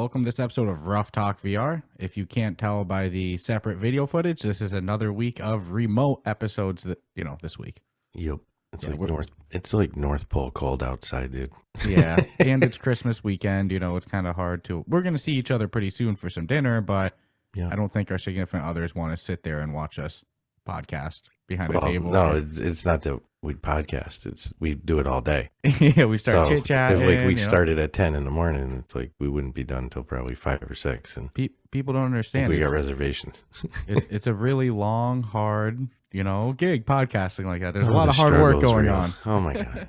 welcome to this episode of Ruff Talk VR. If you can't tell by the separate video footage, this is another week of remote episodes that, this week. Yep. It's like North Pole cold outside, dude. Yeah. And it's Christmas weekend, it's kind of hard to, we're going to see each other pretty soon for some dinner, but I don't think our significant others want to sit there and watch us podcast behind a table. No, it's not that we'd podcast. We do it all day. Yeah, we start chit-chatting. If we started at 10 in the morning, it's like we wouldn't be done until probably 5 or 6. And people don't understand. We got reservations. it's a really long, hard, gig podcasting like that. There's a lot of hard work going on. Oh my God.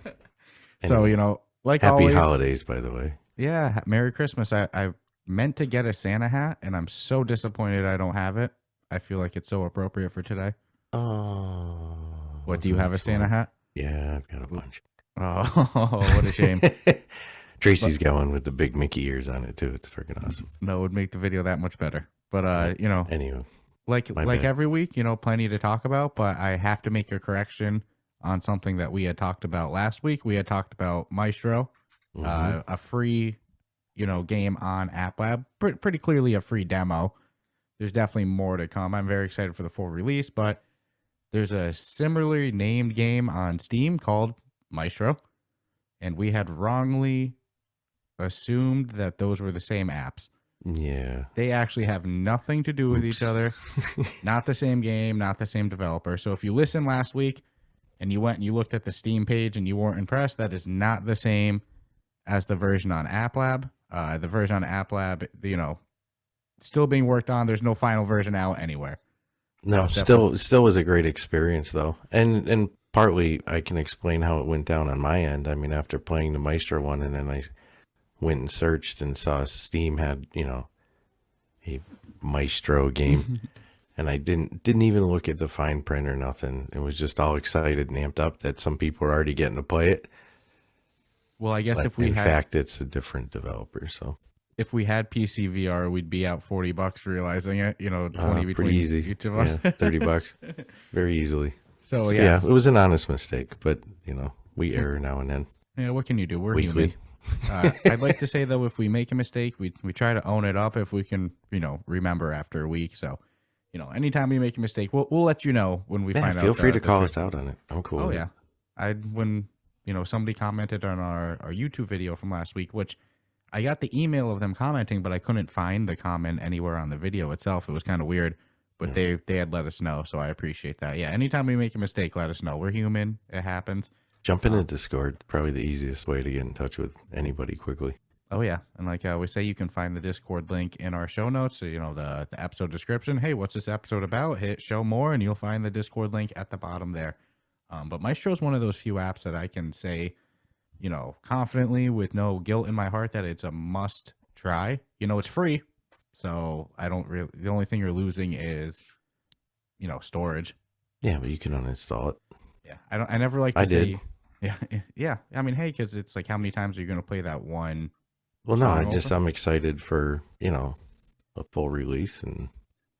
So, like happy always, holidays, by the way. Yeah. Merry Christmas. I meant to get a Santa hat and I'm so disappointed I don't have it. I feel like it's so appropriate for today. Oh. What, do you have a Santa hat? Yeah, I've got a bunch. Oh, what a shame. Tracy's got one with the big Mickey ears on it too. It's freaking awesome. No, it would make the video that much better. But anyway, like every week, plenty to talk about, but I have to make a correction on something that we had talked about last week. We had talked about Maestro, a free, game on App Lab, pretty clearly a free demo. There's definitely more to come. I'm very excited for the full release, but there's a similarly named game on Steam called Maestro, and we had wrongly assumed that those were the same apps. Yeah. They actually have nothing to do with each other. Not the same game, not the same developer. So if you listened last week and you went and you looked at the Steam page and you weren't impressed, that is not the same as the version on App Lab. The version on App Lab, still being worked on. There's no final version out anywhere. No, still was a great experience though. And partly I can explain how it went down on my end. I mean, after playing the Maestro one and then I went and searched and saw Steam had, a Maestro game and I didn't even look at the fine print or nothing. It was just all excited and amped up that some people were already getting to play it. Well, I guess but in fact, it's a different developer, so. If we had PC VR, we'd be out $40 realizing it, 20 between easy. Each of us. Yeah, $30 very easily. So yeah, it was an honest mistake, but we err now and then. Yeah, what can you do? We're weekly. Human. I'd like to say though, if we make a mistake, we try to own it up if we can, remember after a week. So, anytime we make a mistake, we'll let you know when we find out. Feel free to call us out on it. I'm cool. Oh yeah, when somebody commented on our YouTube video from last week, which I got the email of them commenting, but I couldn't find the comment anywhere on the video itself. It was kind of weird, but they had let us know, so I appreciate that. Yeah, anytime we make a mistake, let us know. We're human. It happens. Jump into Discord. Probably the easiest way to get in touch with anybody quickly. Oh, yeah. And like I always say, you can find the Discord link in our show notes. So, the episode description. Hey, what's this episode about? Hit show more, and you'll find the Discord link at the bottom there. But Maestro is one of those few apps that I can say, confidently with no guilt in my heart that it's a must try. It's free. So the only thing you're losing is, storage. Yeah, but you can uninstall it. Yeah. I never like to say. Did. Yeah. Yeah. I mean, hey, cause it's like, how many times are you going to play that one? Well, no, I'm excited for, a full release and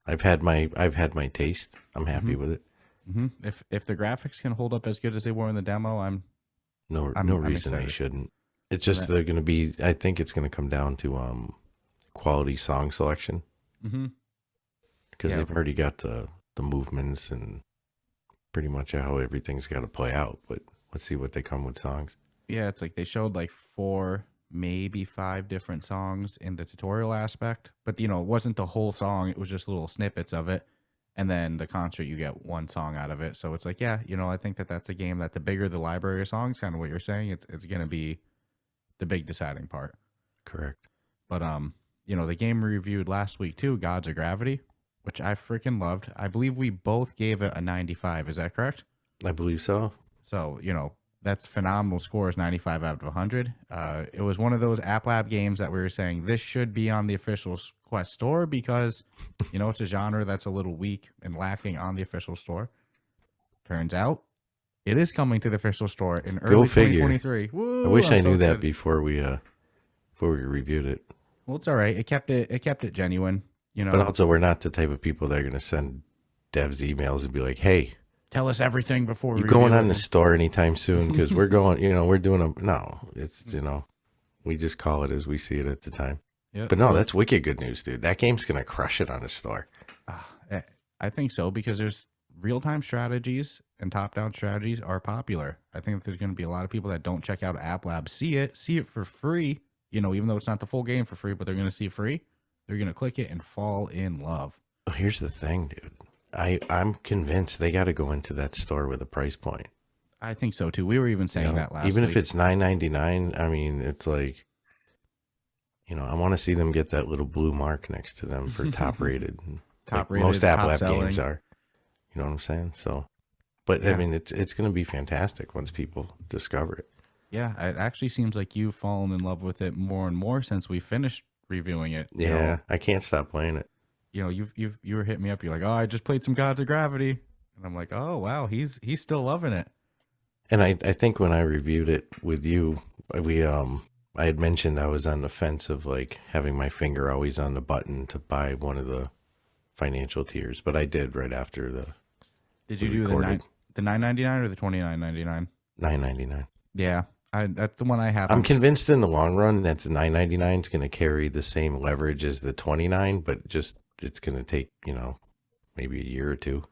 I've had my taste. I'm happy with it. Mm-hmm. If the graphics can hold up as good as they were in the demo, no reason they shouldn't. It's just they're going to be. I think it's going to come down to quality song selection. Mm-hmm. Because they've already got the movements and pretty much how everything's got to play out. But let's see what they come with songs. Yeah, it's like they showed like 4, maybe 5 different songs in the tutorial aspect, but it wasn't the whole song. It was just little snippets of it. And then the concert, you get one song out of it. So it's like, yeah, I think that's a game that the bigger the library of songs, kind of what you're saying, it's going to be the big deciding part. Correct. But, the game we reviewed last week too, Gods of Gravity, which I freaking loved. I believe we both gave it a 95. Is that correct? I believe so. So, that's phenomenal scores, 95 out of 100. It was one of those App Lab games that we were saying this should be on the official Quest store because, it's a genre that's a little weak and lacking on the official store. Turns out it is coming to the official store in early 2023. Woo, I wish I knew that before we reviewed it. Well, it's all right. It kept it genuine, But also, we're not the type of people that are going to send devs emails and be like, "Hey, tell us everything before we going on the store anytime soon because we're going, we're doing no, it's, we just call it as we see it at the time." Yeah. But no, So that's wicked good news, dude. That game's gonna crush it on the store. uh, I think so because there's real time strategies and top down strategies are popular. I think there's going to be a lot of people that don't check out App Lab, see it for free. You know, even though it's not the full game for free, but they're going to see it free. They're going to click it and fall in love. Well, here's the thing, dude. I'm convinced they got to go into that store with a price point. I think so too. We were even saying that last even week. if it's $9.99. I mean, it's like, I want to see them get that little blue mark next to them for top rated. Top like rated, most App top Lab selling. games are. You know what I'm saying? So, but Yeah. I mean, it's going to be fantastic once people discover it. Yeah, it actually seems like you've fallen in love with it more and more since we finished reviewing it. You Yeah, know, I can't stop playing it. you were hitting me up. You're like, oh, I just played some Gods of Gravity, and I'm like, oh wow, he's still loving it. And I think when I reviewed it with you, I had mentioned I was on the fence of like having my finger always on the button to buy one of the financial tiers, but I did right after the. Did you do the $9.99 or the $29.99? $9.99. Yeah, that's the one I have. I'm convinced in the long run that the $9.99 is going to carry the same leverage as the $29, but just it's going to take maybe a year or two.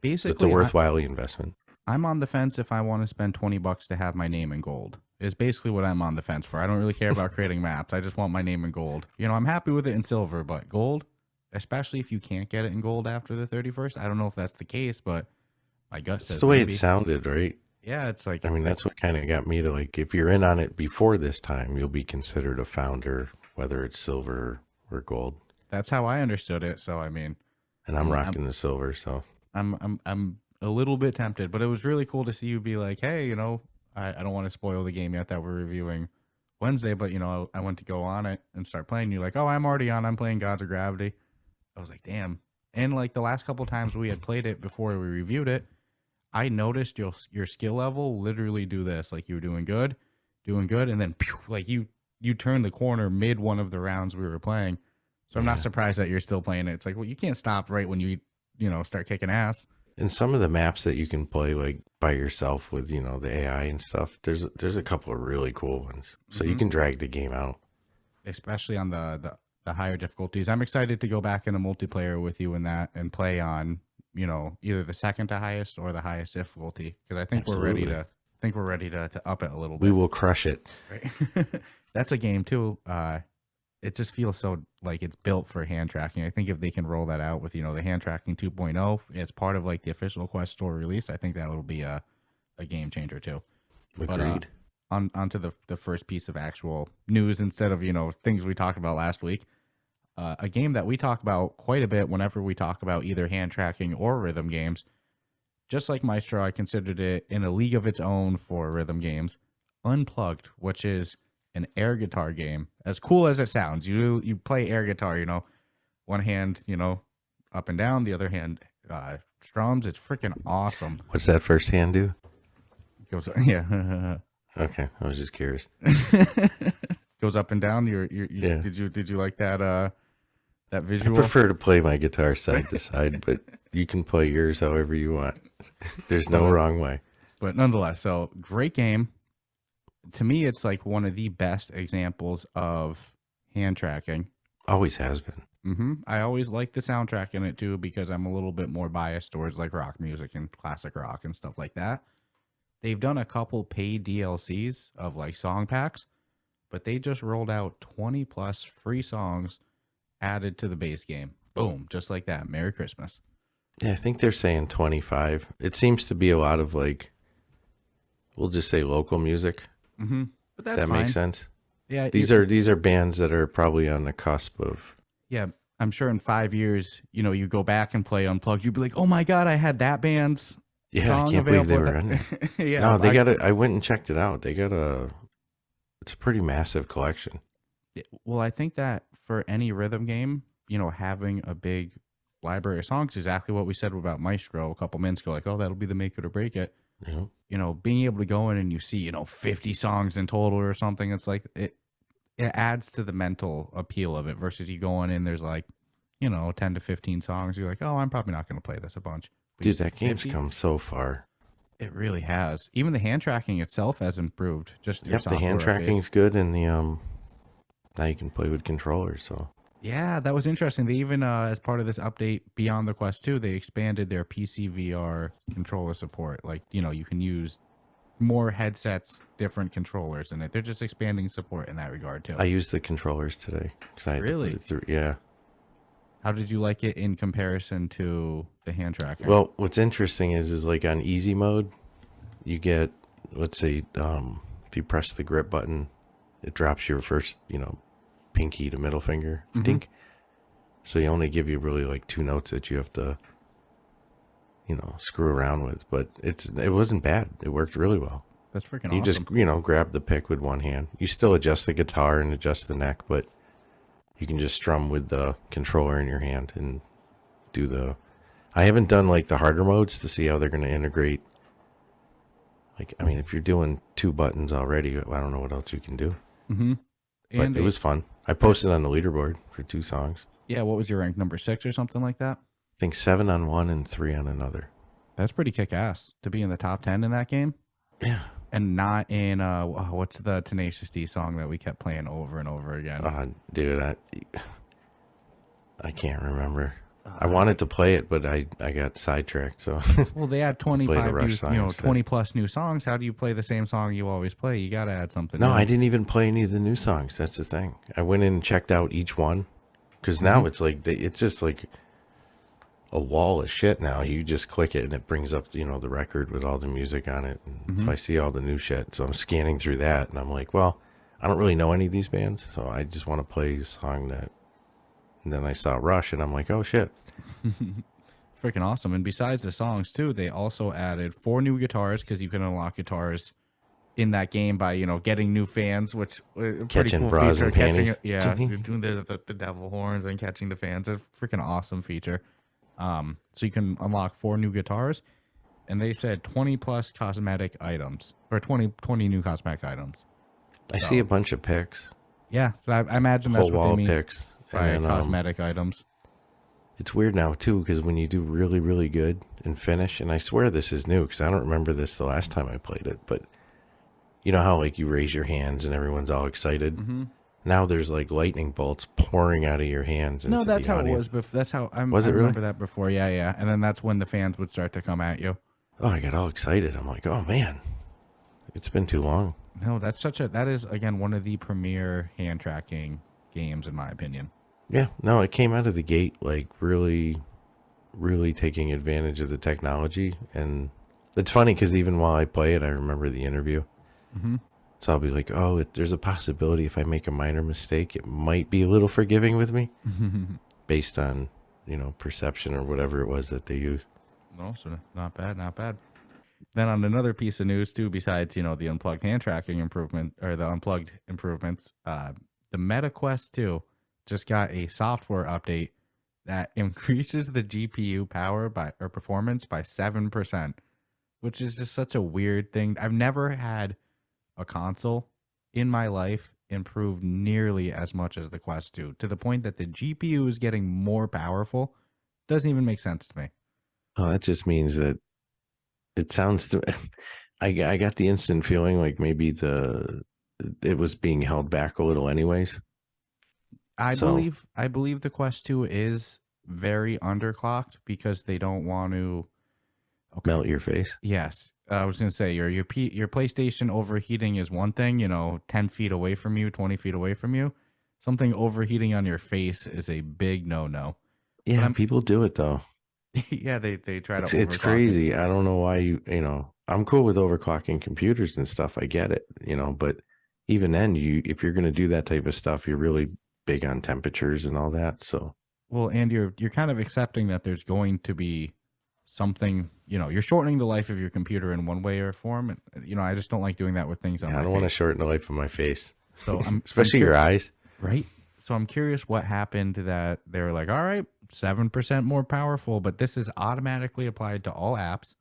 Basically, it's a worthwhile investment. I'm on the fence if I want to spend $20 to have my name in gold. Is basically what I'm on the fence for. I don't really care about creating maps. I just want my name in gold. I'm happy with it in silver, but gold, especially if you can't get it in gold after the 31st. I don't know if that's the case, but my gut says that's the way maybe. It sounded, right? Yeah, it's like, I mean, that's what kind of got me to like, if you're in on it before this time, you'll be considered a founder, whether it's silver or gold. That's how I understood it. So, I mean, and I'm rocking the silver. So I'm a little bit tempted, but it was really cool to see you be like, hey, I don't want to spoil the game yet that we're reviewing Wednesday, but I went to go on it and start playing. You're like, oh, I'm already on. I'm playing Gods of Gravity. I was like, damn. And like the last couple times we had played it before we reviewed it, I noticed your skill level literally do this. Like you were doing good, and then pew, like you turned the corner mid one of the rounds we were playing. So I'm not surprised that you're still playing it. It's like, well, you can't stop right when you start kicking ass. And some of the maps that you can play like by yourself with, the AI and stuff, there's a couple of really cool ones. So you can drag the game out. Especially on the higher difficulties. I'm excited to go back in a multiplayer with you in that and play on, either the second to highest or the highest difficulty. Because I think Absolutely. we're ready to up it a little bit. We will crush it. Right? That's a game too. It just feels so like it's built for hand tracking. I think if they can roll that out with, the hand tracking 2.0, it's part of like the official Quest Store release. I think that will be a game changer too. Agreed. But onto the first piece of actual news instead of, things we talked about last week. A game that we talk about quite a bit whenever we talk about either hand tracking or rhythm games. Just like Maestro, I considered it in a league of its own for rhythm games. Unplugged, which is an air guitar game. As cool as it sounds, you play air guitar, one hand, up and down, the other hand strums. It's freaking awesome. What's that first hand do? Goes, yeah. Okay, I was just curious. Goes up and down. Yeah. Did you like that visual? I prefer to play my guitar side to side, but you can play yours however you want. There's no wrong way. But nonetheless, so great game. To me, it's like one of the best examples of hand tracking. Always has been. I always like the soundtrack in it too because I'm a little bit more biased towards like rock music and classic rock and stuff like that. They've done a couple paid DLCs of like song packs, but they just rolled out 20 plus free songs added to the base game. Boom, just like that. Merry Christmas. Yeah, I think they're saying 25. It seems to be a lot of like, we'll just say local music. But that's that fine. makes sense. Yeah, these are bands that are probably on the cusp of. Yeah, I'm sure in 5 years, you go back and play Unplugged, you'd be like, oh my god, I had that band's song I can't believe they available. were on there. Yeah, no, they got I went and checked it out. They got it's a pretty massive collection. Well, I think that for any rhythm game, having a big library of songs is exactly what we said about Maestro a couple minutes ago. Like, oh, that'll be the make it or break it. Yeah. Being able to go in and you see, 50 songs in total or something, it's like it adds to the mental appeal of it versus you going in, there's like, 10 to 15 songs. You're like, oh, I'm probably not going to play this a bunch. But Dude, that game's come so far. It really has. Even the hand tracking itself has improved. Just the hand tracking's good, and Now you can play with controllers. So Yeah, that was interesting. They even, as part of this update beyond the Quest 2, they expanded their PC VR controller support. Like, you can use more headsets, different controllers in it. They're just expanding support in that regard too. I used the controllers today because I had to put Really? it through. Yeah. How did you like it in comparison to the hand tracking? Well, what's interesting is like on easy mode, you get, let's say, if you press the grip button, it drops your first, pinky to middle finger, dink. So you only give you really like 2 notes that you have to, screw around with. But it wasn't bad. It worked really well. That's freaking You awesome. just, grab the pick with one hand. You still adjust the guitar and adjust the neck, but you can just strum with the controller in your hand and do the... I haven't done like the harder modes to see how they're going to integrate. Like, I mean, if you're doing 2 buttons already, I don't know what else you can do. Mm-hmm. But it was fun. I posted on the leaderboard for 2 songs. Yeah, what was your rank? Number 6 or something like that? I think 7 on one and 3 on another. That's pretty kick-ass to be in the top 10 in that game. Yeah. And not in, what's the Tenacious D song that we kept playing over and over again? Dude, I can't remember. I wanted to play it, but I got sidetracked. So well, they had 25 new, 20 plus new songs. How do you play the same song you always play? You got to add something. No, new. I didn't even play any of the new songs. That's the thing. I went in and checked out each one because now it's like it's just like a wall of shit. Now you just click it and it brings up the record with all the music on it. And so I see all the new shit. So I'm scanning through that and I'm like, well, I don't really know any of these bands, so I just want to play a song that. And then I saw Rush and I'm like, oh shit. Freaking awesome. And besides the songs too, they also added 4 new guitars because you can unlock guitars in that game by getting new fans, which pretty Catching cool bras feature. and panties. You're doing the devil horns and catching the fans. It's a freaking awesome feature. So you can unlock 4 new guitars, and they said 20 plus cosmetic items or 20 new cosmetic items. I see a bunch of pics. Yeah, so I imagine that's Whole what wall they mean pics. by And then, cosmetic items. it's weird now too because when you do really, really good and finish, and I swear this is new because I don't remember this the last time I played it, but you know how like you raise your hands and everyone's all excited. Now there's like lightning bolts pouring out of your hands. No, into that's the how audience. it was. That's how I Was it really? remember that before. Yeah, and then that's when the fans would start to come at you. Oh, I got all excited. I'm like, oh man, it's been too long. No, that is again one of the premier hand tracking games in my opinion. Yeah, no, it came out of the gate like really, really taking advantage of the technology. And it's funny because even while I play it, I remember the interview. So I'll be like, oh, there's a possibility if I make a minor mistake, it might be a little forgiving with me based on, perception or whatever it was that they used. No, so not bad. Then on another piece of news too, besides, the unplugged hand tracking improvement or the unplugged improvements, the Meta Quest 2 just got a software update that increases the GPU power or performance by 7%, which is just such a weird thing. I've never had a console in my life improve nearly as much as the Quest 2 to the point that the GPU is getting more powerful. Doesn't even make sense to me. Oh, that just means that it sounds to I got the instant feeling like maybe it was being held back a little anyways. I believe the Quest 2 is very underclocked because they don't want to melt your face. Yes. I was going to say your PlayStation overheating is one thing, 10 feet away from you, 20 feet away from you. Something overheating on your face is a big no-no. Yeah, people do it though. Yeah, they try to. It's crazy. I don't know why I'm cool with overclocking computers and stuff. I get it, but even then, if you're going to do that type of stuff, you're really big on temperatures and all that. So well, and you're kind of accepting that there's going to be something. You're shortening the life of your computer in one way or form. And, I just don't like doing that with things on my face. I don't want to shorten the life of my face. So especially your eyes, right? So I'm curious what happened that they were like, all right, 7% more powerful, but this is automatically applied to all apps.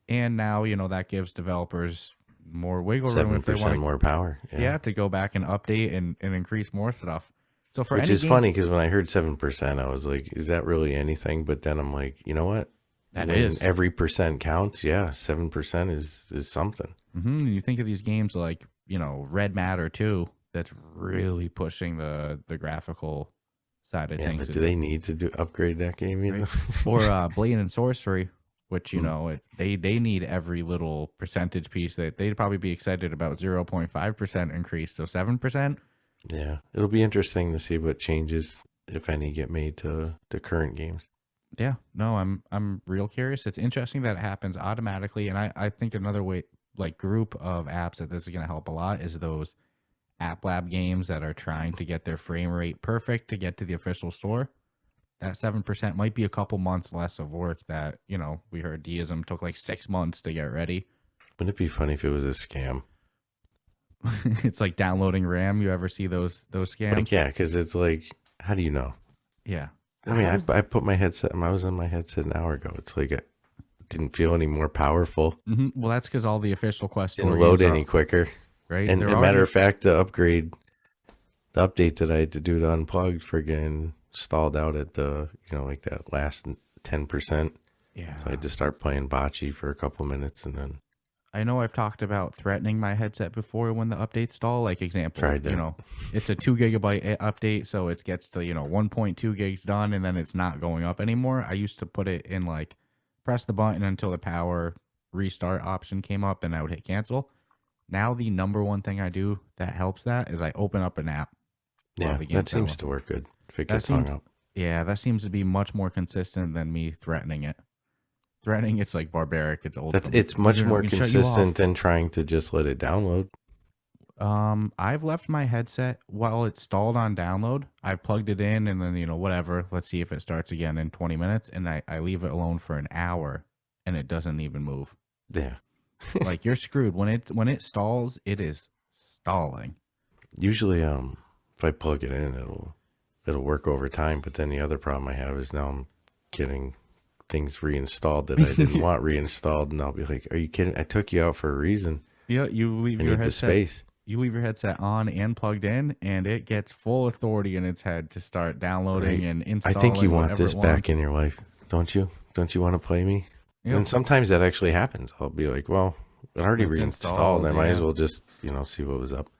And now, that gives developers more wiggle room if they want more power. Yeah, to go back and update and increase more stuff. So for which is funny because when I heard 7%, I was like, is that really anything? But then I'm like, you know what? When every percent counts. Yeah, 7% is something. And you think of these games like, Red Matter 2, that's really pushing the graphical side of Yeah, things. but do they need to upgrade that game? You Right? know, Or Blade and Sorcery, which Mm, they need every little percentage piece. That they'd probably be excited about 0.5% increase, so 7%. yeah, it'll be interesting to see what changes, if any, get made to the current games. Yeah, no, I'm real curious. It's interesting that it happens automatically, and I think another way, like group of apps that this is going to help a lot is those App Lab games that are trying to get their frame rate perfect to get to the official store. That 7% might be a couple months less of work that, we heard Deism took like 6 months to get ready. Wouldn't it be funny if it was a scam? It's like downloading RAM. You ever see those scams? Like, yeah, because it's like, how do you know? Yeah. I mean, I put my headset. I was on my headset an hour ago. It's like it didn't feel any more powerful. Well, that's because all the official Quest store Didn't load games any quicker. right. And They're a matter already, of fact, the update that I had to do to unplug friggin' stalled out at the, like that last 10%. yeah. So I had to start playing bocce for a couple minutes and then I know I've talked about threatening my headset before when the updates stall. Like example, tried that. it's a 2 GB update, so it gets to 1.2 gigs done, and then it's not going up anymore. I used to put it in like press the button until the power restart option came up, and I would hit cancel. Now the number one thing I do that helps that is I open up an app. Yeah, that seems to work good if it gets hung up. Yeah, that seems to be much more consistent than me threatening it. Threatening, it's like barbaric. It's old. It's much more consistent than trying to just let it download. I've left my headset while it's stalled on download. I've plugged it in and then, whatever. Let's see if it starts again in 20 minutes. And I leave it alone for an hour and it doesn't even move. Yeah. Like you're screwed. When it stalls, it is stalling. Usually, if I plug it in, it'll work over time. But then the other problem I have is now I'm getting things reinstalled that I didn't want reinstalled, and I'll be like, "Are you kidding? I took you out for a reason. Yeah, you leave your I need the headset. space. You leave your headset on and plugged in, and it gets full authority in its head to start downloading and installing. I think you want whatever this it back wants. in your life, don't you? Don't you want to play me?" Yep. And sometimes that actually happens. I'll be like, "Well, it already It's reinstalled. I might yeah. as well just see what was up."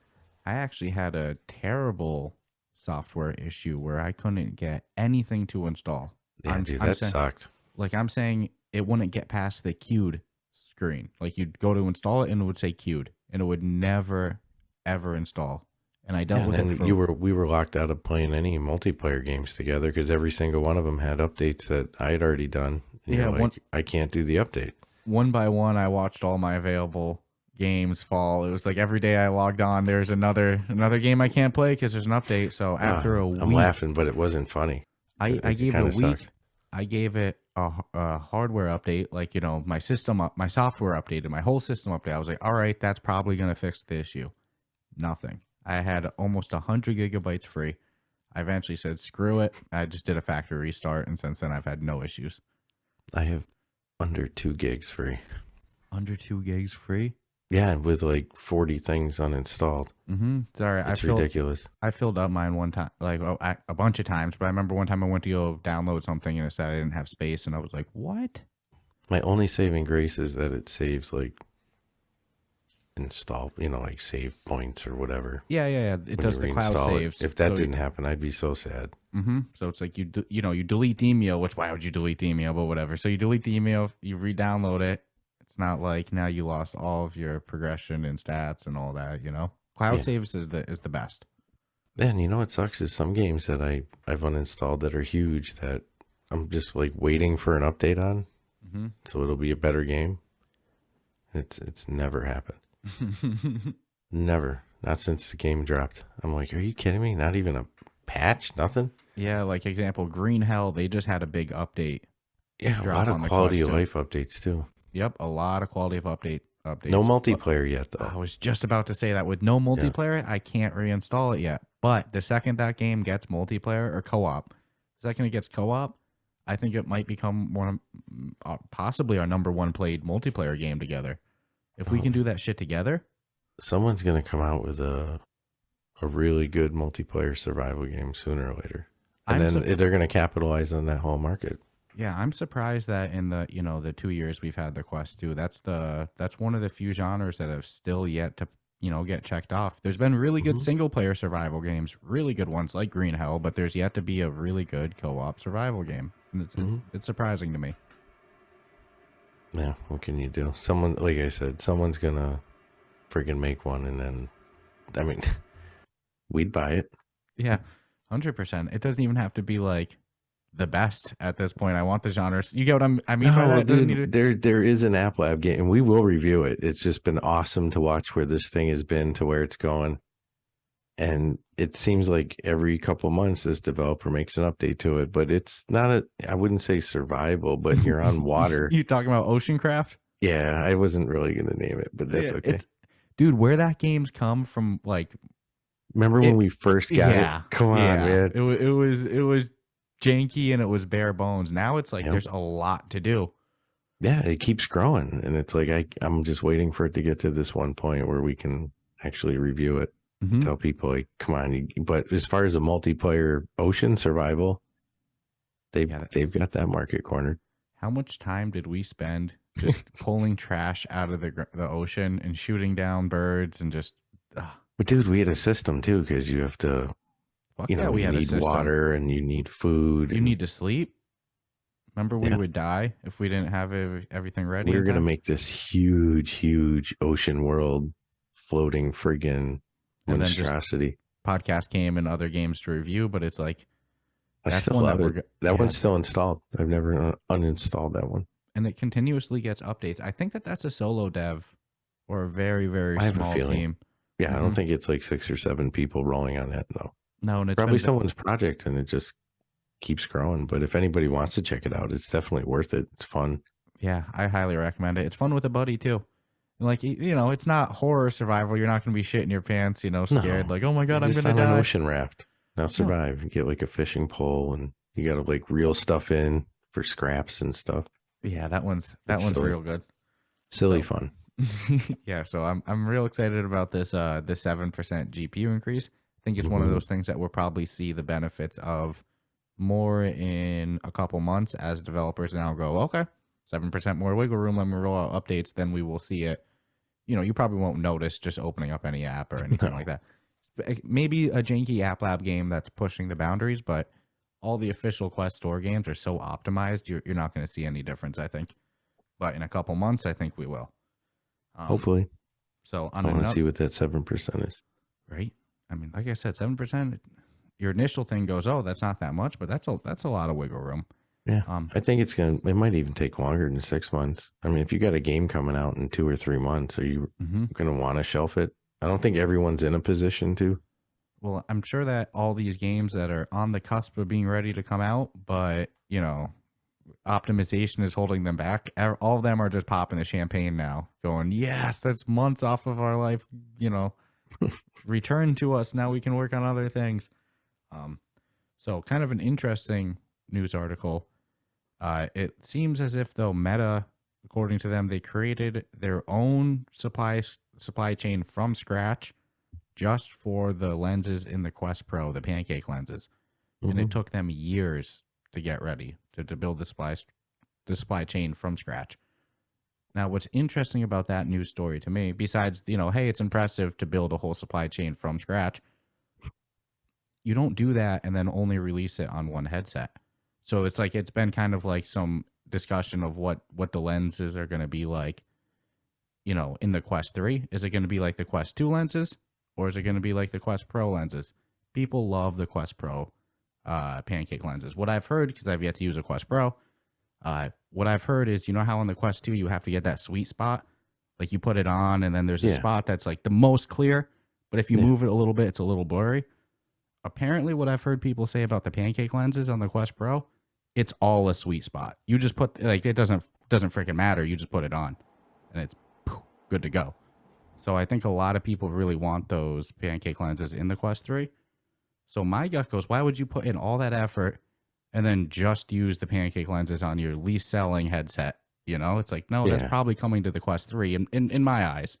I actually had a terrible software issue where I couldn't get anything to install. Yeah, dude, that sucked. Like I'm saying, it wouldn't get past the queued screen. Like you'd go to install it and it would say queued, and it would never ever install. And I dealt with it. And we were locked out of playing any multiplayer games together because every single one of them had updates that I had already done. And Yeah, I can't do the update. One by one, I watched all my available games fall. It was like every day I logged on, there's another game I can't play because there's an update. So after a week, I'm laughing, but it wasn't funny. I gave it a week. Sucked. I gave it a hardware update, like my software updated, my whole system update. I was like, all right, that's probably gonna fix the issue. Nothing. I had almost 100 gigabytes free. I eventually said, screw it. I just did a factory restart, and since then I've had no issues. I have under 2 gigs free. Under 2 gigs free? Yeah, with like 40 things uninstalled. Sorry, it's ridiculous. I filled up mine one time, like a bunch of times, but I remember one time I went to go download something and it said I didn't have space, and I was like, what? My only saving grace is that it saves like install, like save points or whatever. Yeah. It does the cloud saves. If that didn't happen, I'd be so sad. So it's like you delete the email, which why would you delete the email? But whatever. So you delete the email, you re-download it. It's not like now you lost all of your progression and stats and all that. Cloud saves is the best. And what sucks is some games that I've uninstalled that are huge that I'm just like waiting for an update on, so it'll be a better game. It's never happened. Never. Not since the game dropped. I'm like, are you kidding me? Not even a patch? Nothing? Yeah, like example, Green Hell, they just had a big update. Yeah, a lot of quality of life updates too. Yep, a lot of quality of updates. No multiplayer yet, though. I was just about to say that with no multiplayer, I can't reinstall it yet. But the second that game gets multiplayer or co-op, the second it gets co-op, I think it might become one of possibly our number one played multiplayer game together. If we can do that shit together, someone's gonna come out with a really good multiplayer survival game sooner or later, and then they're gonna capitalize on that whole market. Yeah, I'm surprised that in the the 2 years we've had the Quest 2, that's one of the few genres that have still yet to get checked off. There's been really good Mhm. single player survival games, really good ones like Green Hell, but there's yet to be a really good co-op survival game. And Mhm. it's surprising to me. Yeah, what can you do? Someone, like I said, someone's gonna friggin' make one, and then, I mean, we'd buy it. Yeah, 100%. It doesn't even have to be like the best at this point. I want the genres. You get what I mean by No, that? It doesn't need dude, to. there is an App Lab game, and we will review it. It's just been awesome to watch where this thing has been to where it's going. And it seems like every couple months this developer makes an update to it, but it's not I wouldn't say survival, but you're on water. You talking about Oceancraft? Yeah, I wasn't really going to name it, but that's Yeah, okay. it's dude, where that game's come from, like Remember when we first got it? yeah, Come on, yeah. man. It was janky and it was bare bones. Now it's like Yep. there's a lot to do. Yeah, it keeps growing, and it's like I'm just waiting for it to get to this one point where we can actually review it. Mhm. Tell people like, come on. But as far as a multiplayer ocean survival, they've got that market cornered. How much time did we spend just pulling trash out of the ocean and shooting down birds and just But dude, we had a system too, because you have to, fuck you yeah, know, we you had a need system. water and you need food. You and need to sleep. Remember, we Yeah. would die if we didn't have everything ready. we were in going to time? make this huge ocean world floating friggin' And then just monstrosity. podcast came and other games to review, but it's like I that's still one love that it. we're That one's still installed. I've never uninstalled that one. and it continuously gets updates. I think that's a solo dev or a very very I have a small feeling. team. Yeah, I don't think it's like 6 or 7 people rolling on that. No, No, and it's probably been, someone's project, and it just keeps growing. But if anybody wants to check it out, it's definitely worth it. It's fun. yeah, I highly recommend it. It's fun with a buddy too. And like it's not horror survival. You're not going to be shitting your pants, scared No, like, oh my god, you're I'm just going to on an die. ocean raft. Now survive. You get like a fishing pole, and you got to like reel stuff in for scraps and stuff. Yeah, that one's silly. real good. Silly fun. Yeah, so I'm real excited about this 7% GPU increase. I think it's one of those things that we'll probably see the benefits of more in a couple months as developers now go, okay, 7% more wiggle room, let me roll out updates, then we will see it. You probably won't notice just opening up any app or anything like that. Maybe a janky App Lab game that's pushing the boundaries, but all the official Quest Store games are so optimized, you're not going to see any difference, I think. But in a couple months, I think we will. Hopefully. So I want to see what that 7% is. Right. I mean, like I said, 7%. Your initial thing goes, oh, that's not that much, but that's a lot of wiggle room. Yeah, I think it might even take longer than 6 months. I mean, if you got a game coming out in 2 or 3 months, are you going to want to shelf it? I don't think everyone's in a position to. Well, I'm sure that all these games that are on the cusp of being ready to come out, but optimization is holding them back. All of them are just popping the champagne now, going, yes, that's months off of our life, return to us. Now we can work on other things. So kind of an interesting news article. It seems as if though Meta, according to them, they created their own supply chain from scratch just for the lenses in the Quest Pro, the pancake lenses. And it took them years to get ready to build the supply chain from scratch. Now, what's interesting about that news story to me, besides, hey, it's impressive to build a whole supply chain from scratch, you don't do that and then only release it on one headset. So it's like it's been kind of like some discussion of what the lenses are going to be like, in the Quest 3. Is it going to be like the Quest 2 lenses, or is it going to be like the Quest Pro lenses? People love the Quest Pro pancake lenses. What I've heard, because I've yet to use a Quest Pro, what I've heard is, how on the Quest 2 you have to get that sweet spot, like you put it on and then there's a spot that's like the most clear, but if you move it a little bit, it's a little blurry. Apparently, what I've heard people say about the pancake lenses on the Quest Pro, it's all a sweet spot. You just put it doesn't freaking matter. You just put it on, and it's good to go. So I think a lot of people really want those pancake lenses in the Quest 3. So my gut goes, why would you put in all that effort and then just use the pancake lenses on your least selling headset? It's like, no, that's probably coming to the Quest 3 in my eyes.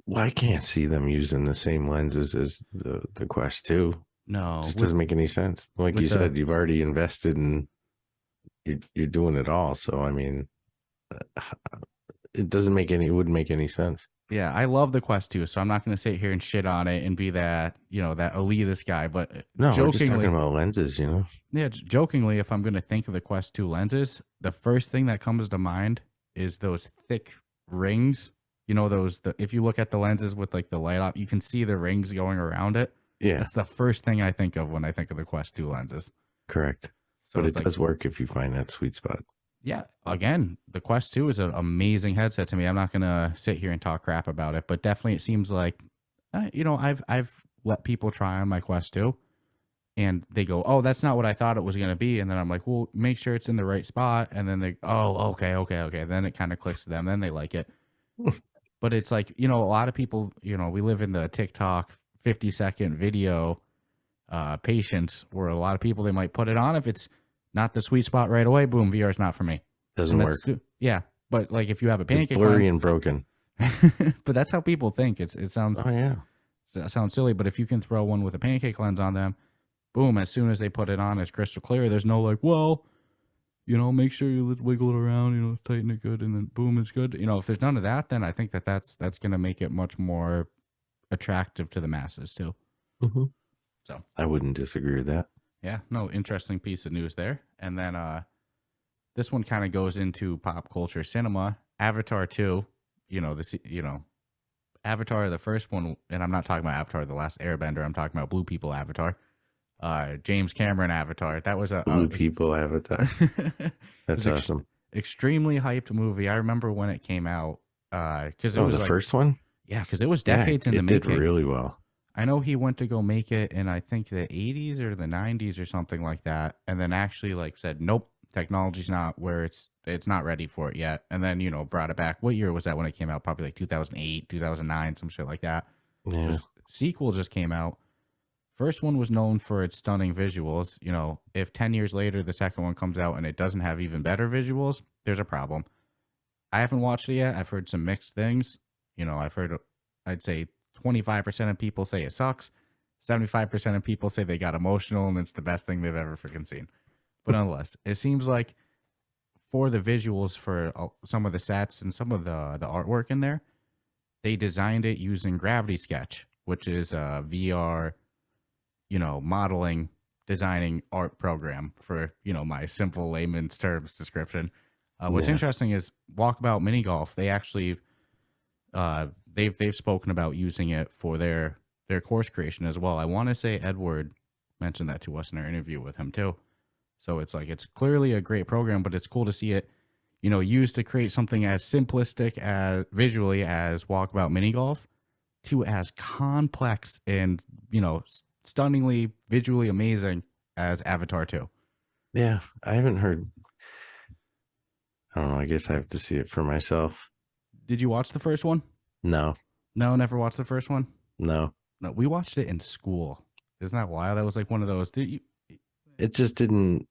Well, I can't see them using the same lenses as the Quest 2. No. It just doesn't make any sense. Like you said, you've already invested in, you're doing it all. So, I mean, it doesn't make any. It wouldn't make any sense. Yeah, I love the Quest 2, so I'm not going to sit here and shit on it and be that, that elitist guy. But No, we're just talking jokingly, about lenses. yeah, jokingly, if I'm going to think of the Quest 2 lenses, the first thing that comes to mind is those thick rings. If you look at the lenses with like the light up, you can see the rings going around it. Yeah, That's the first thing I think of when I think of the Quest 2 lenses. correct. So But it does work if you find that sweet spot. Yeah, again, the Quest 2 is an amazing headset to me. I'm not going to sit here and talk crap about it, but definitely it seems like, I've let people try on my Quest 2 and they go, oh, that's not what I thought it was going to be. And then I'm like, well, make sure it's in the right spot. And then they, oh, okay. Then it kind of clicks to them. Then they like it. But it's like, a lot of people, we live in the TikTok 50-second video patience where a lot of people, they might put it on. If it's not the sweet spot right away, boom, VR is not for me. Doesn't work. Yeah. But like if you have a pancake it's blurry lens, and broken. but that's how people think. It sounds it sounds silly, but if you can throw one with a pancake lens on them, boom, as soon as they put it on, it's crystal clear. There's no like, well, make sure you wiggle it around, tighten it good, and then boom, it's good. If there's none of that, then I think that's going to make it much more attractive to the masses too. Mm-hmm. So I wouldn't disagree with that. Yeah, no, interesting piece of news there. And then this one kind of goes into pop culture cinema. Avatar 2, Avatar, the first one, and I'm not talking about Avatar, the last Airbender. I'm talking about Blue People Avatar. James Cameron Avatar. That was a Blue People Avatar. That's awesome. Extremely hyped movie. I remember when it came out. Because it was the first one? Yeah, because it was decades in the making. It did really well. I know he went to go make it in, I think, the 80s or the 90s or something like that. And then actually said, nope, technology's not where it's not ready for it yet. And then, brought it back. What year was that when it came out? Probably like 2008, 2009, some shit like that. Yeah. Sequel just came out. First one was known for its stunning visuals. If 10 years later the second one comes out and it doesn't have even better visuals, there's a problem. I haven't watched it yet. I've heard some mixed things. I've heard, I'd say 25% of people say it sucks. 75% of people say they got emotional and it's the best thing they've ever freaking seen. But nonetheless, it seems like for the visuals, for some of the sets and some of the artwork in there, they designed it using Gravity Sketch, which is a VR, modeling, designing art program for, my simple layman's terms description. What's interesting is Walkabout Mini Golf. They actually, they've spoken about using it for their course creation as well. I want to say Edward mentioned that to us in our interview with him too. So it's clearly a great program, but it's cool to see it, used to create something as simplistic as visually as Walkabout Mini Golf to as complex and, stunningly visually amazing as Avatar 2. Yeah, I haven't heard. I don't know. I guess I have to see it for myself. Did you watch the first one? No, never watched the first one. No, we watched it in school. Isn't that wild? That was like one of those. It just didn't.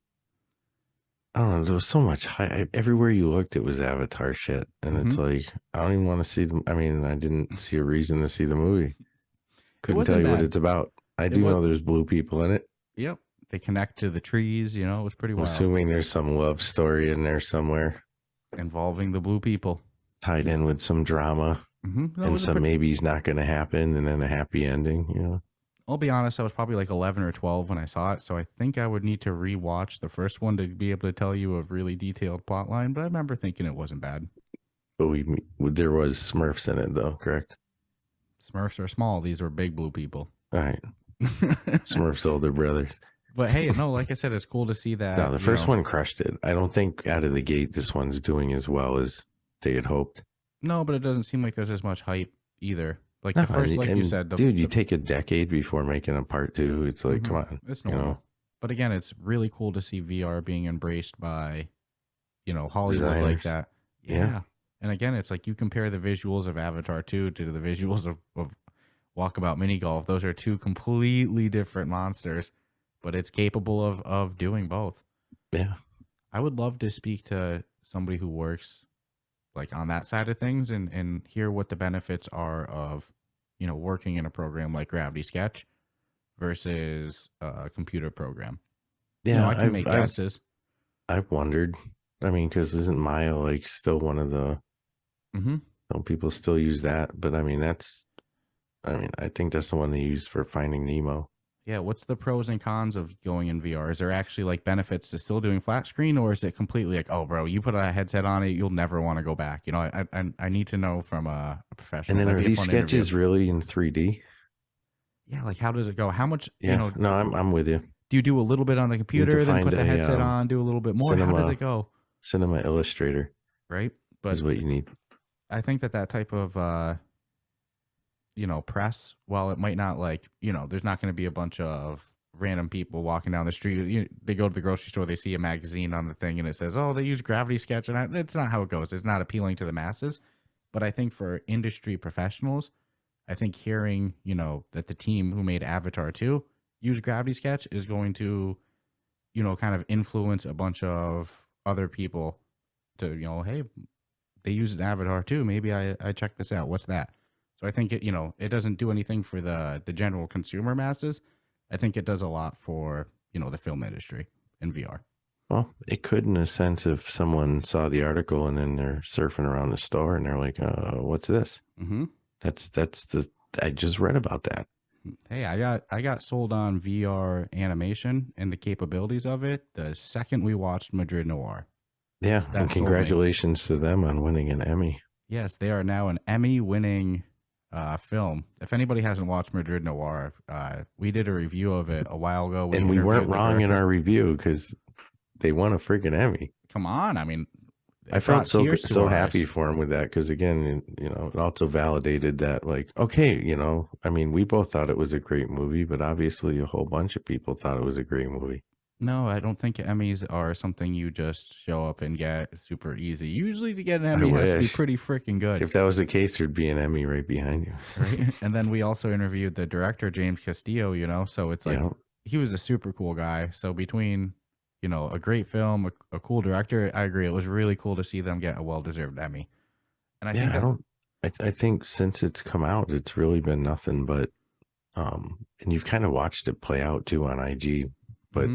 I don't know. There was so much hype. Everywhere you looked, it was Avatar shit, and it's like I don't even want to see them. I mean, I didn't see a reason to see the movie. Couldn't tell you what it's about. I do know there's blue people in it. Yep, they connect to the trees. It was pretty wild. I'm assuming there's some love story in there somewhere involving the blue people, tied in with some drama. And some maybe he's not going to happen, and then a happy ending. I'll be honest, I was probably like 11 or 12 when I saw it, so I think I would need to rewatch the first one to be able to tell you a really detailed plot line, but I remember thinking it wasn't bad. But there was Smurfs in it, though, correct? Smurfs are small. These were big blue people. All right. Smurfs' older brothers. But hey, no, like I said, it's cool to see that. No, the first one crushed it. I don't think out of the gate this one's doing as well as they had hoped. No, but it doesn't seem like there's as much hype either. Like the first, like you said, you take a decade before making a part 2. It's like, come on, it's normal. But again, it's really cool to see VR being embraced by, Hollywood designers. Like that. Yeah. And again, it's like you compare the visuals of Avatar 2 to the visuals of Walkabout Mini Golf. Those are two completely different monsters, but it's capable of doing both. Yeah. I would love to speak to somebody who works on that side of things and hear what the benefits are of, working in a program like Gravity Sketch versus a computer program. Yeah. I can make guesses. I've wondered. I mean, because isn't Maya still one of the Mm-hmm. Some people still use that, but I mean, I think that's the one they used for Finding Nemo. Yeah, what's the pros and cons of going in VR? Is there actually like benefits to still doing flat screen, or is it completely like, oh, bro, you put a headset on it, you'll never want to go back? You know, I need to know from a And professional. then That'd are be a these fun interview. sketches really in 3D? Yeah, like how does it go? How much, Yeah, no, I'm with you. do you do a little bit on the You need to computer, then find put the headset a on, do a little bit more? How does it go? Cinema Illustrator Right. But is what you need. I think that type of, press, while it might not like, there's not going to be a bunch of random people walking down the street. They go to the grocery store, they see a magazine on the thing and it says, oh, they use Gravity Sketch. And that's not how it goes. It's not appealing to the masses. But I think for industry professionals, I think hearing, that the team who made Avatar 2 use Gravity Sketch is going to, kind of influence a bunch of other people to, hey, they use an Avatar 2. Maybe I check this out. What's that? So I think it doesn't do anything for the general consumer masses. I think it does a lot for, the film industry in VR. Well, it could in a sense if someone saw the article and then they're surfing around the store and they're like, what's this? Mm-hmm. I just read about that. Hey, I got sold on VR animation and the capabilities of it the second we watched Madrid Noir. Yeah, That and sold me. congratulations to them on winning an Emmy. Yes, they are now an Emmy-winning film. If anybody hasn't watched Madrid Noir, we did a review of it a while ago. And we weren't wrong in our review because they won a freaking Emmy. Come on, I mean, I felt so happy for him with that because again, it also validated that like, okay, I mean, we both thought it was a great movie, but obviously a whole bunch of people thought it was a great movie. No, I don't think Emmys are something you just show up and get super easy. Usually to get an Emmy has to be pretty freaking good. If that was the case, there'd be an Emmy right behind you. Right? And then we also interviewed the director, James Castillo, so it's like he was a super cool guy. So between, a great film, a cool director, I agree. It was really cool to see them get a well-deserved Emmy. And I think since it's come out, it's really been nothing but, and you've kind of watched it play out too on IG, but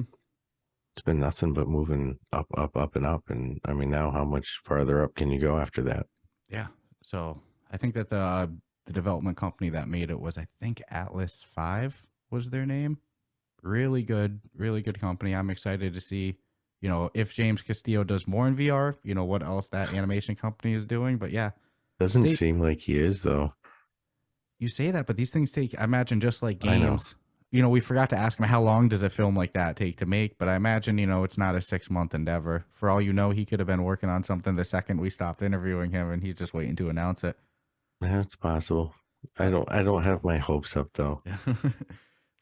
it's been nothing but moving up, up, up, and up. And I mean, now how much farther up can you go after that? Yeah. So I think that the development company that made it was, I think Atlas 5 was their name. Really good company. I'm excited to see, if James Castillo does more in VR, what else that animation company is doing. But yeah. Doesn't seem like he is though. You say that, but these things take, I imagine, just like games. We forgot to ask him how long does a film like that take to make, but I imagine, it's not a 6-month endeavor. For all you know, he could have been working on something the second we stopped interviewing him and he's just waiting to announce it. Yeah, it's possible. I don't have my hopes up though.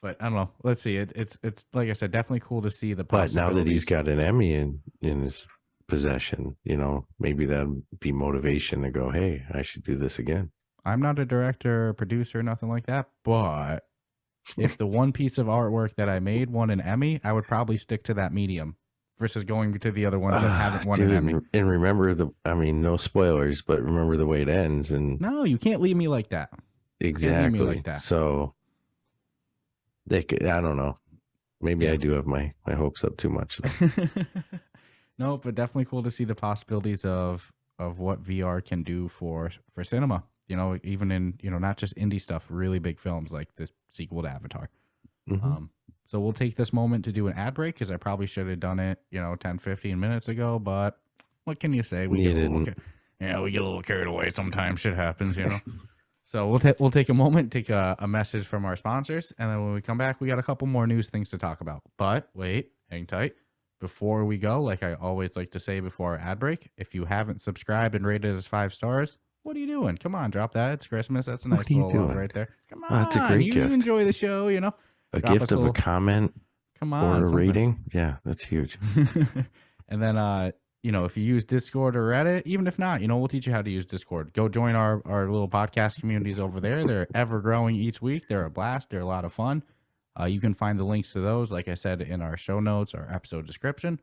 But I don't know. Let's see. It's like I said, definitely cool to see the possibilities. But now that he's got an Emmy in his possession, maybe that'd be motivation to go, hey, I should do this again. I'm not a director, producer, nothing like that, but if the one piece of artwork that I made won an Emmy, I would probably stick to that medium versus going to the other ones that haven't won an Emmy. And remember no spoilers, but remember the way it ends. And no, you can't leave me like that. Exactly. Leave me like that. So I don't know. Maybe I do have my hopes up too much though. No, but definitely cool to see the possibilities of what VR can do for cinema. Even in, not just indie stuff, really big films like the sequel to Avatar. So we'll take this moment to do an ad break because I probably should have done it, 10, 15 minutes ago. But what can you say? We get a little carried away sometimes. Shit happens, So we'll take a moment, take a message from our sponsors. And then when we come back, we got a couple more news things to talk about. But wait, hang tight. Before we go, like I always like to say before our ad break, if you haven't subscribed and rated us 5 stars, what are you doing? Come on, drop that. It's Christmas. That's a nice little love right there. Come on. That's a great gift. You enjoy the show, A gift of a comment or a rating. Yeah, that's huge. And then, if you use Discord or Reddit, even if not, we'll teach you how to use Discord. Go join our little podcast communities over there. They're ever growing each week. They're a blast. They're a lot of fun. You can find the links to those, like I said, in our show notes, our episode description.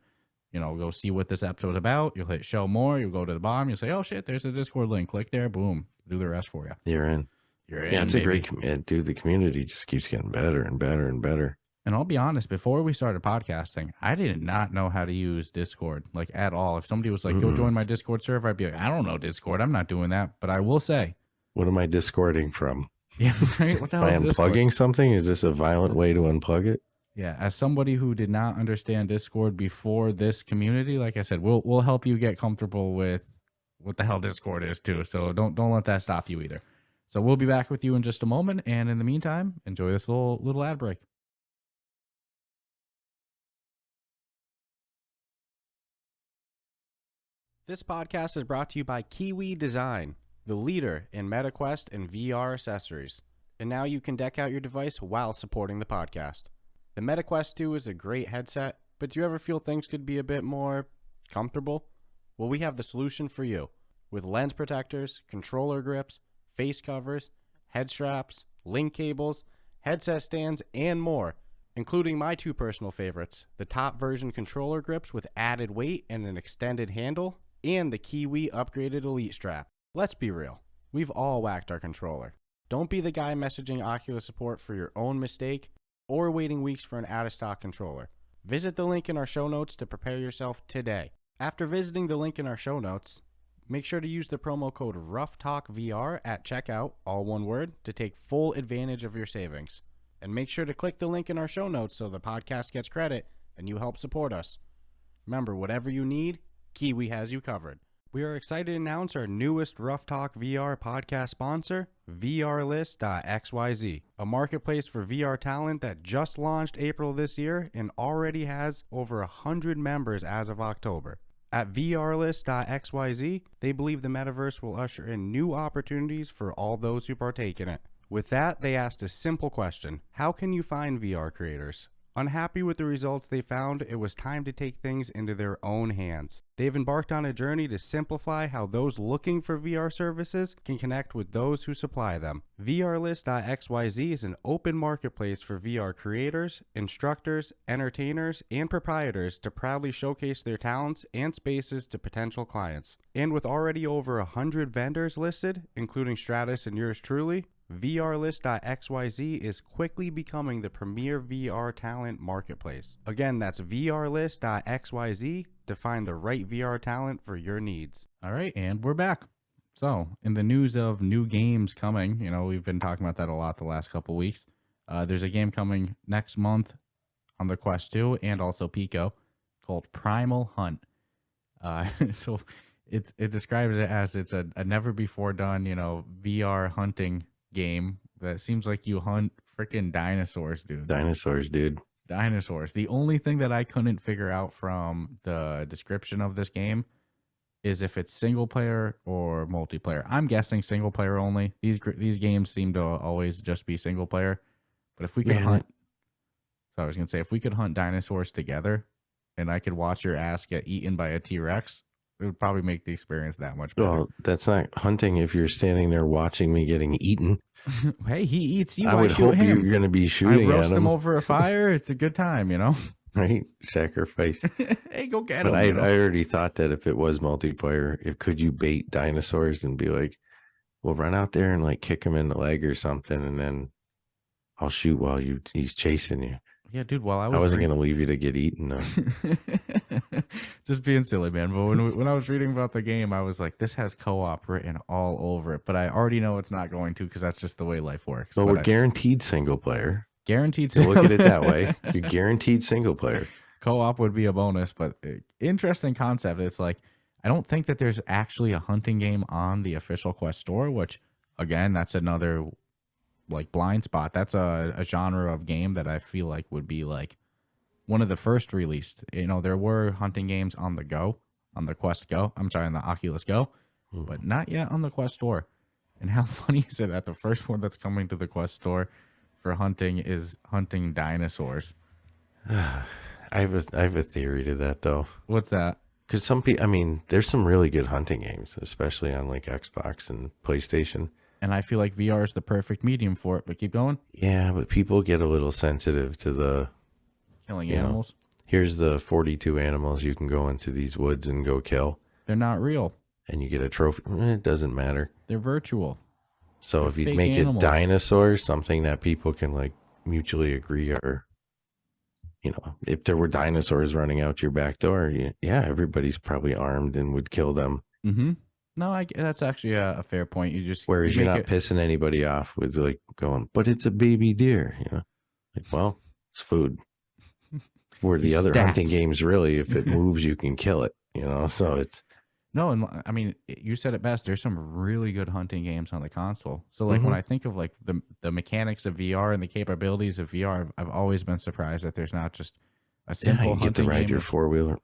Go see what this episode's about. You'll hit show more. You'll go to the bottom. You'll say, oh, shit, there's a Discord link. Click there. Boom. Do the rest for you. You're in. Yeah, it's a great community. Dude, the community just keeps getting better and better and better. And I'll be honest, before we started podcasting, I did not know how to use Discord, like at all. If somebody was like, go join my Discord server, I'd be like, I don't know Discord. I'm not doing that. But I will say, What am I discording from? yeah, right? What the hell Am I is Discord? unplugging something? Is this a violent way to unplug it? Yeah, as somebody who did not understand Discord before this community, like I said, we'll help you get comfortable with what the hell Discord is too. So don't let that stop you either. So we'll be back with you in just a moment, and in the meantime, enjoy this little ad break. This podcast is brought to you by Kiwi Design, the leader in MetaQuest and VR accessories. And now you can deck out your device while supporting the podcast. The MetaQuest 2 is a great headset, but do you ever feel things could be a bit more comfortable? Well, we have the solution for you. With lens protectors, controller grips, face covers, head straps, link cables, headset stands, and more, including my two personal favorites, the top version controller grips with added weight and an extended handle, and the Kiwi upgraded Elite strap. Let's be real, we've all whacked our controller. Don't be the guy messaging Oculus support for your own mistake or waiting weeks for an out-of-stock controller. Visit the link in our show notes to prepare yourself today. After visiting the link in our show notes, make sure to use the promo code RuffTalkVR at checkout, all one word, to take full advantage of your savings. And make sure to click the link in our show notes so the podcast gets credit and you help support us. Remember, whatever you need, Kiwi has you covered. We are excited to announce our newest Ruff Talk VR podcast sponsor, VRlist.xyz, a marketplace for VR talent that just launched April this year and already has over 100 members as of October. At VRlist.xyz, they believe the metaverse will usher in new opportunities for all those who partake in it. With that, they asked a simple question: how can you find VR creators? Unhappy with the results they found, it was time to take things into their own hands. They've embarked on a journey to simplify how those looking for VR services can connect with those who supply them. VRlist.xyz is an open marketplace for VR creators, instructors, entertainers, and proprietors to proudly showcase their talents and spaces to potential clients. And with already over 100 vendors listed, including Stratus and yours truly, VRlist.xyz is quickly becoming the premier VR talent marketplace. Again, that's VRlist.xyz to find the right VR talent for your needs. All right, and we're back. So, in the news of new games coming, we've been talking about that a lot the last couple weeks. There's a game coming next month on the Quest 2 and also Pico called Primal Hunt. So, it describes it as it's a never before done, VR hunting game that seems like you hunt freaking dinosaurs, dude. Dinosaurs, dude. Dinosaurs. The only thing that I couldn't figure out from the description of this game is if it's single player or multiplayer. I'm guessing single player only. These games seem to always just be single player. But if we could if we could hunt dinosaurs together and I could watch your ass get eaten by a T-Rex, it would probably make the experience that much better. Well, that's not hunting if you're standing there watching me getting eaten. Hey, he eats you. I would hope you're going to be shooting I roast at him over a fire. It's a good time, Right? Sacrifice. Hey, go get but him. I already thought that if it was multiplayer, could you bait dinosaurs and be like, well, run out there and like kick him in the leg or something, and then I'll shoot while he's chasing you. Yeah, dude. Well, I wasn't going to leave you to get eaten, though. Just being silly, man. But when I was reading about the game, I was like, this has co-op written all over it. But I already know it's not going to because that's just the way life works. Well, we're guaranteed single player. Guaranteed single player. Look at it that way. You're guaranteed single player. Co-op would be a bonus, but interesting concept. It's like, I don't think that there's actually a hunting game on the official Quest store, which, again, that's another like blind spot. That's a genre of game that I feel like would be like one of the first released. There were hunting games on the Go, on the Quest Go. I'm sorry, on the Oculus Go, but not yet on the Quest Store. And how funny is it that the first one that's coming to the Quest Store for hunting is hunting dinosaurs? I have a theory to that, though. What's that? Because some people, there's some really good hunting games, especially on like Xbox and PlayStation. And I feel like VR is the perfect medium for it, but keep going. Yeah, but people get a little sensitive to the killing animals. Here's the 42 animals you can go into these woods and go kill. They're not real. And you get a trophy. It doesn't matter. They're virtual. So if you make it dinosaurs, something that people can like mutually agree are if there were dinosaurs running out your back door, yeah, everybody's probably armed and would kill them. Mm-hmm. No, that's actually a fair point. You Whereas you're make not it. pissing anybody off with like going, but it's a baby deer, Like, well, it's food. Where the He's other hunting stats. games, really, if it moves, you can kill it, So it's No, and I mean, you said it best. There's some really good hunting games on the console. So like when Mhm. I think of like the mechanics of VR and the capabilities of VR, I've always been surprised that there's not just a yeah, simple you get to hunting ride game your with 4-wheeler.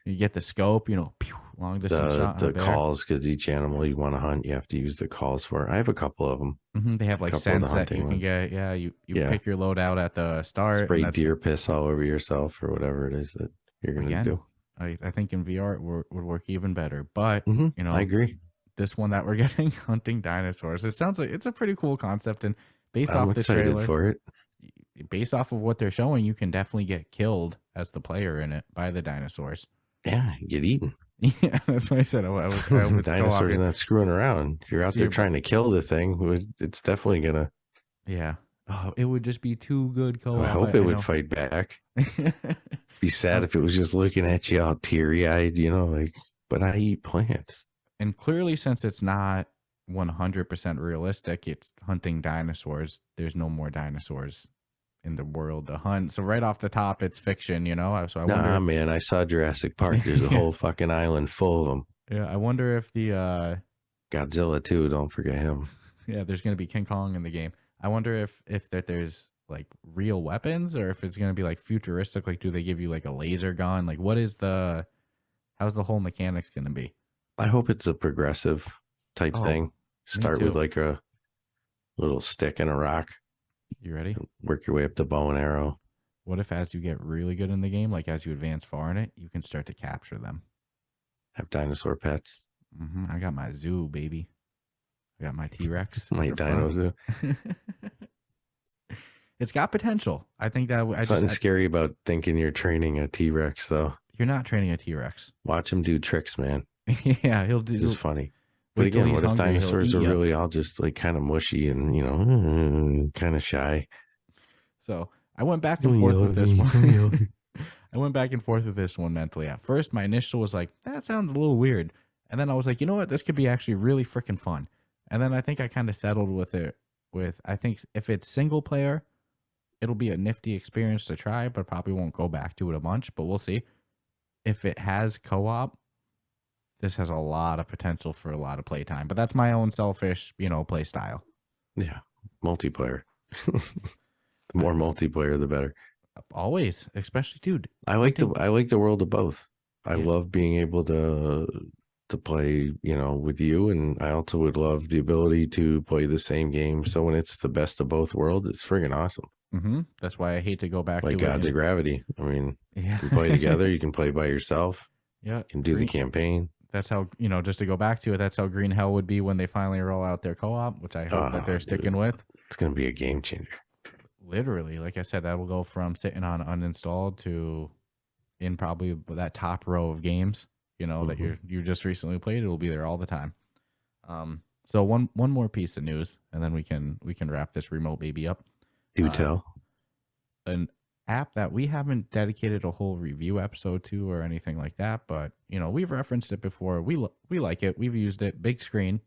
you get the scope, pew, long distance the shot on a the bear. calls, because each animal you want to hunt, you have to use the calls for. I have a couple of them, They have a like couple of the scents that you hunting can ones. get. Yeah, you Yeah, pick your load out at the start, and spray that's deer piss all over yourself or whatever it is that you're gonna again. do. I think in VR it would work even better. But I agree. this one that we're getting, hunting dinosaurs. It sounds like it's a pretty cool concept, and based I'm off the excited trailer, for it. based off of what they're showing, you can definitely get killed as the player in it by the dinosaurs. Yeah, you get eaten. Yeah, that's what I said. I hope it's co-op. Dinosaurs are not screwing around. You're out See there your trying to kill the thing. It's definitely gonna. yeah. Oh, it would just be too good I co-op. hope I it would know. fight back. Be sad if it was just looking at you all teary eyed, like. But I eat plants. And clearly, since it's not 100% realistic, it's hunting dinosaurs. There's no more dinosaurs in the world to hunt. So right off the top, it's fiction, So I Nah, wonder. man, I saw Jurassic Park. There's a whole fucking island full of them. Yeah, I wonder if the Godzilla too. Don't forget him. yeah, there's gonna be King Kong in the game. I wonder if that there's like real weapons or if it's gonna be like futuristic. Like, do they give you like a laser gun? Like, how's the whole mechanics gonna be? I hope it's a progressive type Oh, thing. me Start with too. like a little stick and a rock. You ready? Work your way up to bow and arrow. What if as you get really good in the game, like as you advance far in it, you can start to capture them? Have dinosaur pets. I got my zoo, baby. I got my T-Rex. My dinos. It's got potential. I think that Something scary about thinking you're training a T-Rex, though. You're not training a T-Rex. Watch him do tricks, man. Yeah, he'll do. This is funny. But Wait till again, he's what if hungry, he'll dinosaurs eat are ya. really all just like kind of mushy and, kind of shy? So I went back and forth with this one. I went back and forth with this one mentally. At first, my initial was like, that sounds a little weird. And then I was like, you know what? This could be actually really freaking fun. And then I think I kind of settled with it I think if it's single player, it'll be a nifty experience to try, but probably won't go back to it a bunch, but we'll see. If it has co-op, this has a lot of potential for a lot of playtime, but that's my own selfish, play style. Yeah, multiplayer. The more multiplayer, the better. Always, especially, dude. I like the world of both. I love being able to play, with you, and I also would love the ability to play the same game. So when it's the best of both worlds, it's friggin' awesome. That's why I hate to go back like to Gods of Gravity. I mean, yeah. You can play together. You can play by yourself. Yeah, You can do the campaign. That's how, just to go back to it, that's how Green Hell would be when they finally roll out their co-op, which I hope that they're sticking with. It's going to be a game changer. Literally, like I said, that will go from sitting on uninstalled to in probably that top row of games, that you just recently played. It will be there all the time. So one more piece of news, and then we can wrap this remote baby up. Do tell. An app that we haven't dedicated a whole review episode to or anything like that, but we've referenced it before. We like it. We've used it. Bigscreen.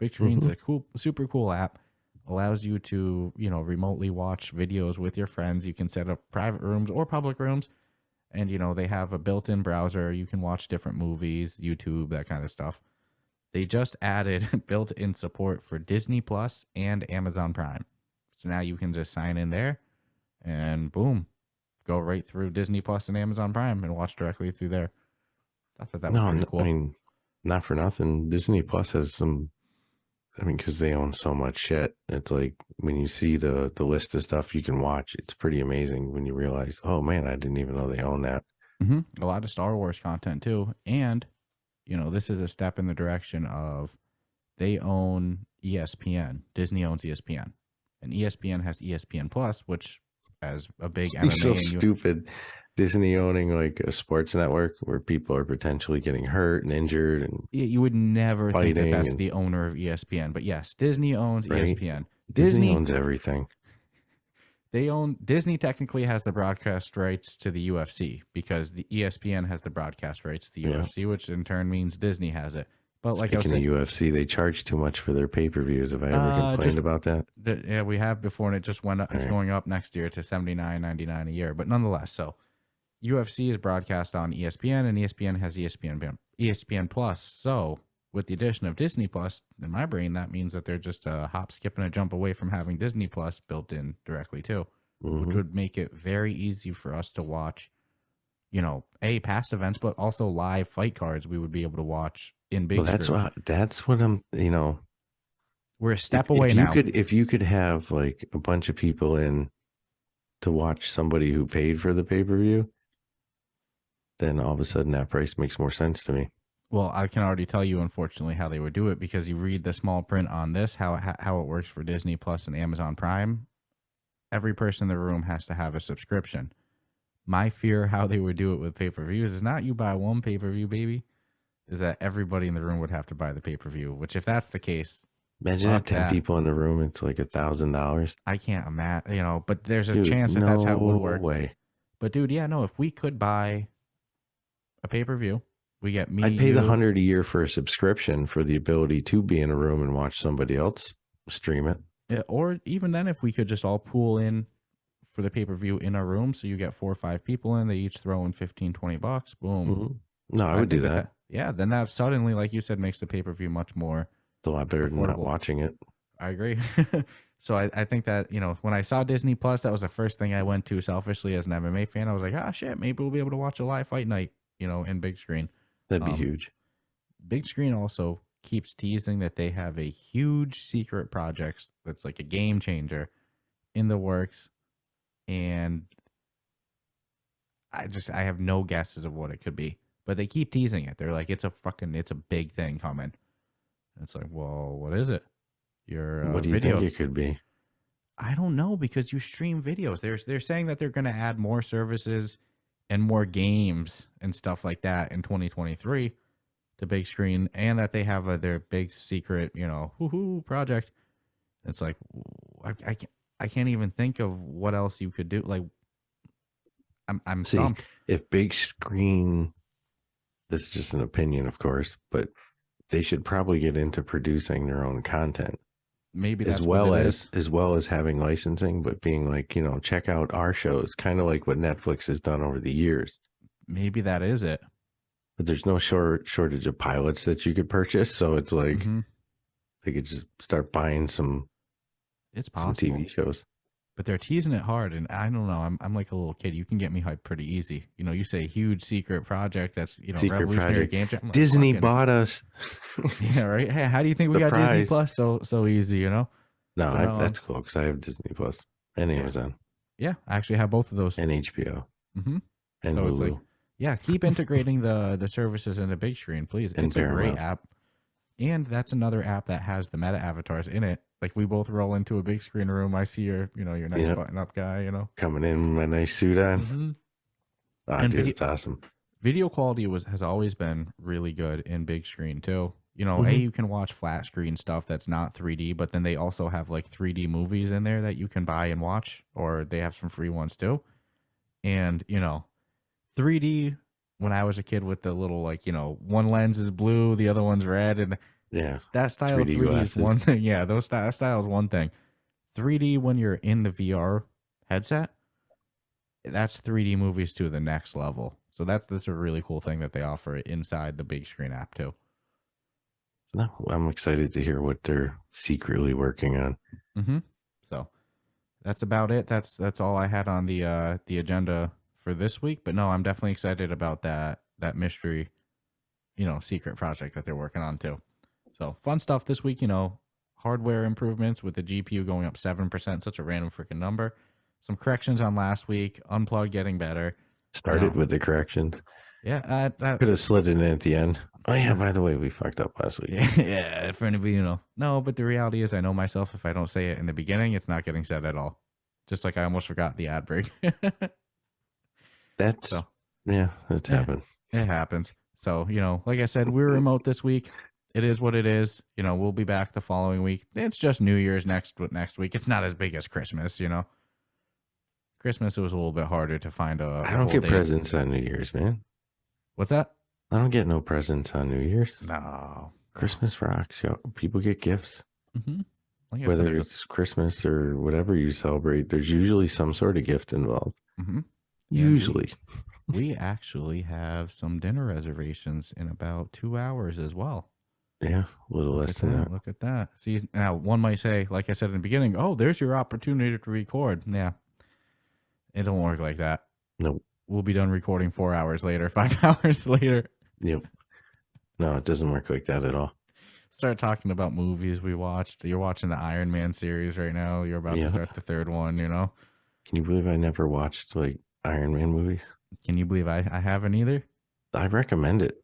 Bigscreen's a super cool app. Allows you to remotely watch videos with your friends. You can set up private rooms or public rooms, and they have a built-in browser. You can watch different movies, YouTube, that kind of stuff. They just added built-in support for Disney Plus and Amazon Prime, so now you can just sign in there and boom, go right through Disney Plus and Amazon Prime and watch directly through there. I thought that was pretty cool. I mean, not for nothing. Disney Plus has some. I mean, because they own so much shit. It's like when you see the list of stuff you can watch, it's pretty amazing when you realize, oh man, I didn't even know they own that. A lot of Star Wars content too, and this is a step in the direction of they own ESPN. Disney owns ESPN, and ESPN has ESPN Plus, which as a big MMA. So stupid. Disney owning like a sports network where people are potentially getting hurt and injured, and you would never think that that's the owner of ESPN, but yes, Disney owns ESPN. Disney owns everything. Disney technically has the broadcast rights to the UFC because the ESPN has the broadcast rights to the Yeah. UFC, which in turn means Disney has it. But like I was Speaking of saying, UFC, they charge too much for their pay-per-views. Have I ever complained just about that? yeah, we have before, and it just went up. All It's right. going up next year to $79.99 a year. But nonetheless, so UFC is broadcast on ESPN, and ESPN has ESPN Plus. So with the addition of Disney Plus, in my brain, that means that they're just a hop, skip, and a jump away from having Disney Plus built in directly too, which would make it very easy for us to watch, past events, but also live fight cards we would be able to watch in big Well, screen. that's what I'm, We're a step away now. If you could have like a bunch of people in to watch somebody who paid for the pay-per-view, then all of a sudden that price makes more sense to me. Well, I can already tell you, unfortunately, how they would do it, because you read the small print on this, how it works for Disney Plus and Amazon Prime. Every person in the room has to have a subscription. My fear how they would do it with pay-per-views is not you buy one pay-per-view, baby, is that everybody in the room would have to buy the pay-per-view, which if that's the case, Imagine fuck that 10 people in the room, it's like $1,000. I can't imagine, but there's a Dude, chance that that's how it would work. No way. But dude, yeah, no, if we could buy a pay-per-view, we get me, I'd pay you, the $100 a year for a subscription for the ability to be in a room and watch somebody else stream it. yeah, or even then, if we could just all pool in for the pay-per-view in a room, so you get 4 or 5 people in, they each throw in $15-20, boom. Mm-hmm. No, I would do that. Yeah, then that suddenly, like you said, makes the pay-per-view much more It's a lot better than not watching it. I agree. So I think that, when I saw Disney Plus, that was the first thing I went to selfishly as an MMA fan. I was like, shit, maybe we'll be able to watch a live fight night, in big screen. That'd be huge. Big Screen also keeps teasing that they have a huge secret project that's like a game changer in the works. And I have no guesses of what it could be, but they keep teasing it. They're like, it's a big thing coming. And it's like, well, what is it? What do you think it could be? I don't know, because you stream videos. They're saying that they're going to add more services and more games and stuff like that in 2023 to Big Screen, and that they have their big secret, project. It's like, I can't even think of what else you could do. Like, I'm stumped. If Big Screen, this is just an opinion, of course, but they should probably get into producing their own content. Maybe that's as well as having licensing, but being like, check out our shows, kind of like what Netflix has done over the years. Maybe that is it. But there's no shortage of pilots that you could purchase, so it's like they could just start buying some TV shows. But they're teasing it hard, and I don't know. I'm like a little kid. You can get me hyped pretty easy. You say huge secret project that's revolutionary game. Like, Disney bought us. Yeah, right. Hey, how do you think we got Disney Plus so easy? No, that's cool because I have Disney Plus and Amazon. Yeah, I actually have both of those and HBO. Mm-hmm. And so Hulu. It's like, yeah, keep integrating the services into Big Screen, please. And it's Paramount. A great app, and that's another app that has the meta avatars in it. Like, we both roll into a Big Screen room. I see your nice button-up guy, coming in with my nice suit on. Mm-hmm. And dude, it's awesome. Video quality has always been really good in Big Screen too. You can watch flat screen stuff that's not 3D, but then they also have like 3D movies in there that you can buy and watch, or they have some free ones too. And 3D, when I was a kid with the little one lens is blue, the other one's red, and that style 3D of 3D is one thing. Yeah, those style is one thing. 3D when you're in the VR headset, that's 3D movies to the next level. So that's a really cool thing that they offer inside the Big Screen app too. No, I'm excited to hear what they're secretly working on. Mm-hmm. So that's about it. That's all I had on the agenda for this week. But no, I'm definitely excited about that mystery, secret project that they're working on too. So fun stuff this week. Hardware improvements with the GPU going up 7%, such a random freaking number. Some corrections on last week. Unplugged getting better. Started with the corrections. Yeah, could have slid it in at the end. Oh yeah, by the way, we fucked up last week. Yeah, for anybody, no, but the reality is, I know myself. If I don't say it in the beginning, it's not getting said at all. Just like I almost forgot the ad break. It's happened. It happens. So like I said, we're remote this week. It is what it is. We'll be back the following week. It's just New Year's next week. It's not as big as Christmas. Christmas, it was a little bit harder to find I a don't whole get day. presents on New Year's, man. What's that? I don't get no presents on New Year's. No. Christmas rocks. Yo. People get gifts. Mm-hmm. Like I said, Whether it's Christmas or whatever you celebrate, there's usually some sort of gift involved. mm-hmm. Usually. We actually have some dinner reservations in about 2 hours as well. Yeah, a little less than that. Look at that. See, now one might say, like I said in the beginning, oh, there's your opportunity to record. Yeah, it don't work like that. Nope. We'll be done recording 4 hours later, 5 hours later. Yep. No, it doesn't work like that at all. Start talking about movies we watched. You're watching the Iron Man series right now. You're about to start the third one, you know? Can you believe I never watched like Iron Man movies? Can you believe I haven't either? I recommend it.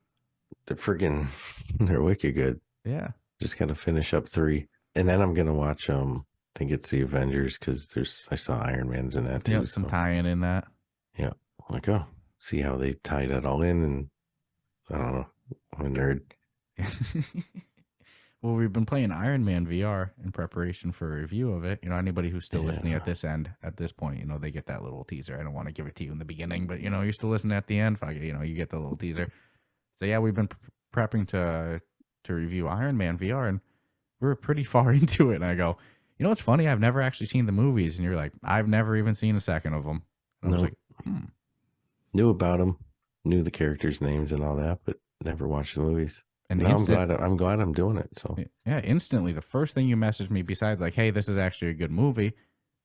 They're wicked good. Yeah. Just gotta finish up 3. And then I'm gonna watch I think it's the Avengers because I saw Iron Man's in that too. Yeah, some tie-in in that. Yeah. Like, oh, see how they tie that all in, and I don't know. I'm a nerd. Well, we've been playing Iron Man VR in preparation for a review of it. You know, anybody who's still listening at this point, you know, they get that little teaser. I don't want to give it to you in the beginning, but, you know, you're still listening at the end. You know, you get the little teaser. So, yeah, we've been prepping to review Iron Man VR, and we're pretty far into it. And I go, you know what's funny? I've never actually seen the movies. And you're like, I've never even seen a second of them. And I was like, Knew about them, knew the characters' names and all that, but never watched the movies. And now I'm glad I'm doing it. So yeah, instantly the first thing you messaged me, besides like, hey, this is actually a good movie,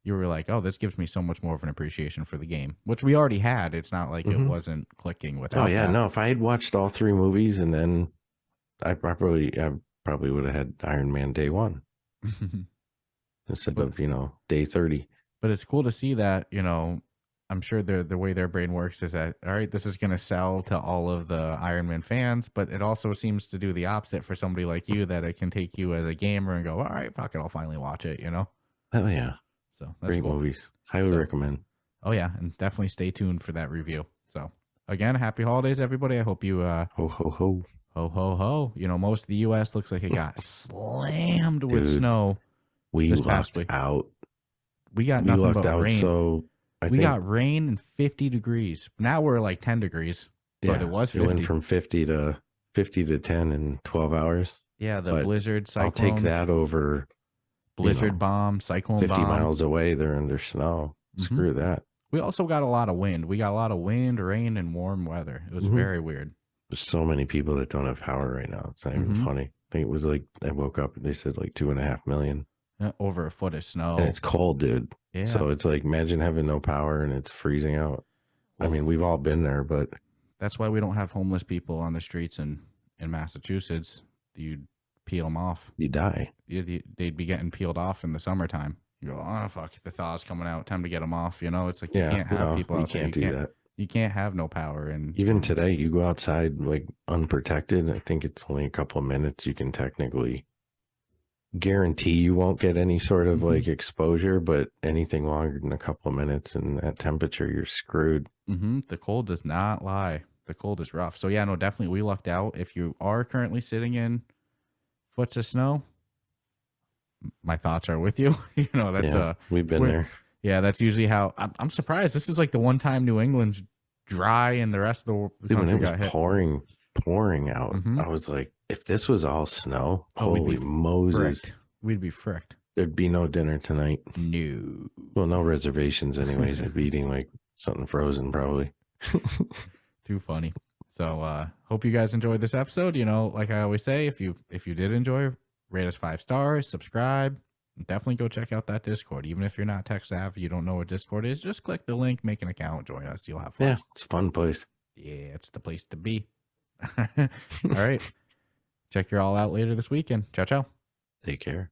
you were like, oh, this gives me so much more of an appreciation for the game, which we already had. It's not like it wasn't clicking without. Oh yeah, that. no. If I had watched all 3 movies, and then I probably would have had Iron Man day 1 instead of day 30. But it's cool to see that, you know. I'm sure the way their brain works is that, all right, this is going to sell to all of the Iron Man fans, but it also seems to do the opposite for somebody like you, that it can take you as a gamer and go, all right, fuck it, I'll finally watch it, you know? Oh, yeah. So that's great cool. Movies. Highly recommend. Oh, yeah, and definitely stay tuned for that review. So, again, happy holidays, everybody. I hope you... ho, ho, ho. Ho, ho, ho. You know, most of the U.S. looks like it got slammed with snow this past week. Out. We got nothing but rain. So... We got rain and 50 degrees. Now we're like 10 degrees, but it was 50. It went from 50 to 10 in 12 hours. Yeah, the blizzard, cyclone. I'll take that over blizzard bomb, cyclone 50 bomb. miles away, they're under snow. Screw that. We also got a lot of wind. We got a lot of wind, rain, and warm weather. It was very weird. There's so many people that don't have power right now. It's not even funny. I think it was like, I woke up and they said like 2.5 million. Over a foot of snow. And it's cold, dude. Yeah. So it's like, imagine having no power and it's freezing out. I mean, we've all been there, but that's why we don't have homeless people on the streets in Massachusetts. You'd peel them off. You die. They'd be getting peeled off in the summertime. You go, oh, fuck, the thaw's coming out. Time to get them off. You know, it's like you can't have people out there. You can't do that. You can't have no power. And even today, you go outside like unprotected. I think it's only a couple of minutes. You can technically guarantee you won't get any sort of like exposure, but anything longer than a couple of minutes and at temperature, you're screwed. The cold does not lie. The cold is rough. So yeah, no, definitely we lucked out. If you are currently sitting in foots of snow, my thoughts are with you. You know, that's we've been there. Yeah, that's usually how I'm surprised. This is like the one time New England's dry and the rest of the country got hit. Pouring out. I was like, if this was all snow, holy Moses. We'd be fricked. There'd be no dinner tonight. No. Well, no reservations anyways. I'd be eating like something frozen probably. Too funny. So hope you guys enjoyed this episode. You know, like I always say, if you did enjoy, rate us 5 stars, subscribe. Definitely go check out that Discord. Even if you're not tech savvy, you don't know what Discord is, just click the link, make an account, join us. You'll have fun. Yeah, it's a fun place. Yeah, it's the place to be. All right. Check you all out later this weekend. Ciao, ciao. Take care.